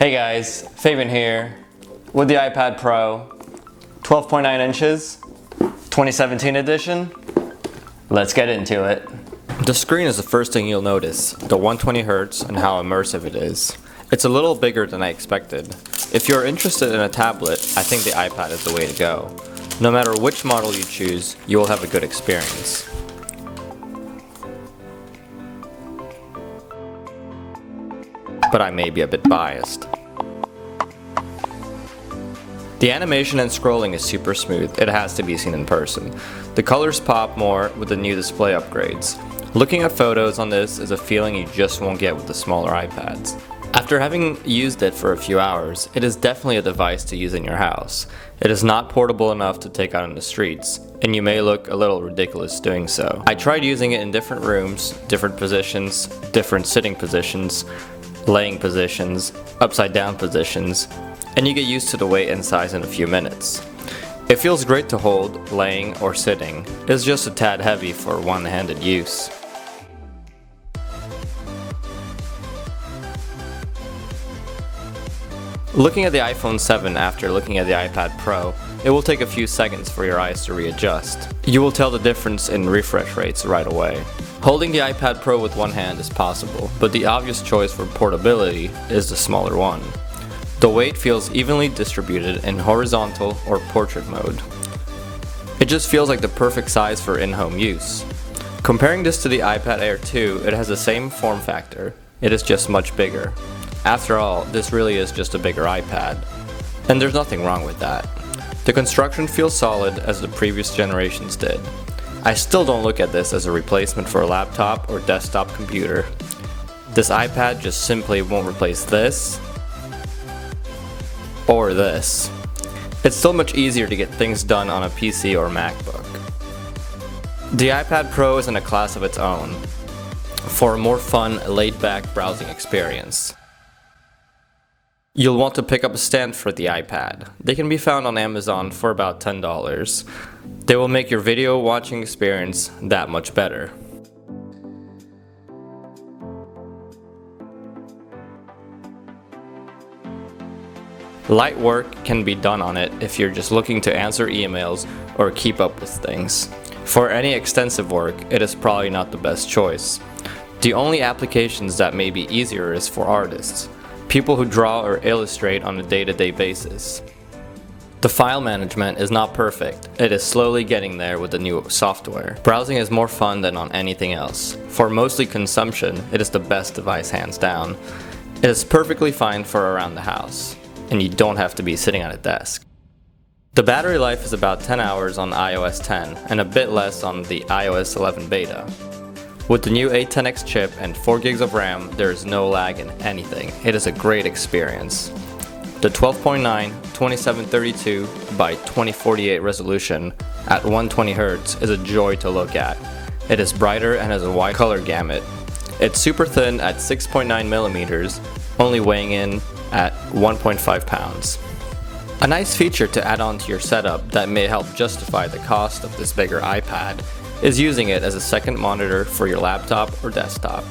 Hey guys, Fabian here with the iPad Pro, 12.9 inches, 2017 edition. Let's get into it. The screen is the first thing you'll notice, the 120Hz and how immersive it is. It's a little bigger than I expected. If you're interested in a tablet, I think the iPad is the way to go. No matter which model you choose, you will have a good experience. But I may be a bit biased. The animation and scrolling is super smooth, it has to be seen in person. The colors pop more with the new display upgrades. Looking at photos on this is a feeling you just won't get with the smaller iPads. After having used it for a few hours, it is definitely a device to use in your house. It is not portable enough to take out in the streets, and you may look a little ridiculous doing so. I tried using it in different rooms, different positions, different sitting positions, laying positions, upside down positions, and you get used to the weight and size in a few minutes. It feels great to hold, laying, or sitting. It's just a tad heavy for one-handed use. Looking at the iPhone 7 after looking at the iPad Pro, it will take a few seconds for your eyes to readjust. You will tell the difference in refresh rates right away. Holding the iPad Pro with one hand is possible, but the obvious choice for portability is the smaller one. The weight feels evenly distributed in horizontal or portrait mode. It just feels like the perfect size for in-home use. Comparing this to the iPad Air 2, it has the same form factor. It is just much bigger. After all, this really is just a bigger iPad. And there's nothing wrong with that. The construction feels solid as the previous generations did. I still don't look at this as a replacement for a laptop or desktop computer. This iPad just simply won't replace this or this. It's still much easier to get things done on a PC or MacBook. The iPad Pro is in a class of its own for a more fun, laid-back browsing experience. You'll want to pick up a stand for the iPad. They can be found on Amazon for about $10. They will make your video watching experience that much better. Light work can be done on it if you're just looking to answer emails or keep up with things. For any extensive work, it is probably not the best choice. The only applications that may be easier is for artists, people who draw or illustrate on a day-to-day basis. The file management is not perfect. It is slowly getting there with the new software. Browsing is more fun than on anything else. For mostly consumption, it is the best device hands down. It is perfectly fine for around the house, and you don't have to be sitting at a desk. The battery life is about 10 hours on iOS 10 and a bit less on the iOS 11 beta. With the new A10X chip and 4 gigs of RAM, there is no lag in anything. It is a great experience. The 12.9 2732 by 2048 resolution at 120Hz is a joy to look at. It is brighter and has a wide color gamut. It's super thin at 6.9mm, only weighing in at 1.5 pounds. A nice feature to add on to your setup that may help justify the cost of this bigger iPad is using it as a second monitor for your laptop or desktop.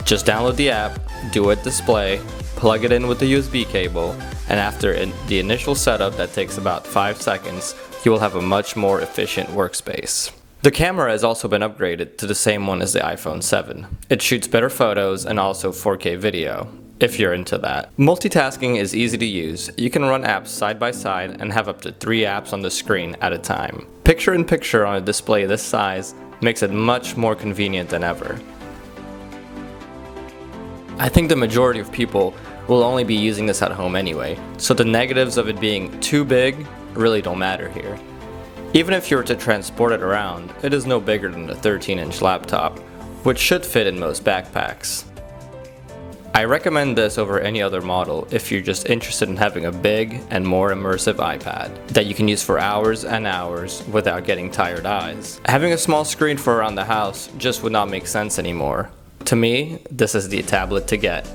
Just download the app, do it display, plug it in with the USB cable, and after the initial setup that takes about 5 seconds, you will have a much more efficient workspace. The camera has also been upgraded to the same one as the iPhone 7. It shoots better photos and also 4K video, if you're into that. Multitasking is easy to use. You can run apps side by side and have up to 3 apps on the screen at a time. Picture-in-picture on a display this size makes it much more convenient than ever. I think the majority of people will only be using this at home anyway, so the negatives of it being too big really don't matter here. Even if you were to transport it around, it is no bigger than a 13-inch laptop, which should fit in most backpacks. I recommend this over any other model if you're just interested in having a big and more immersive iPad that you can use for hours and hours without getting tired eyes. Having a small screen for around the house just would not make sense anymore. To me, this is the tablet to get.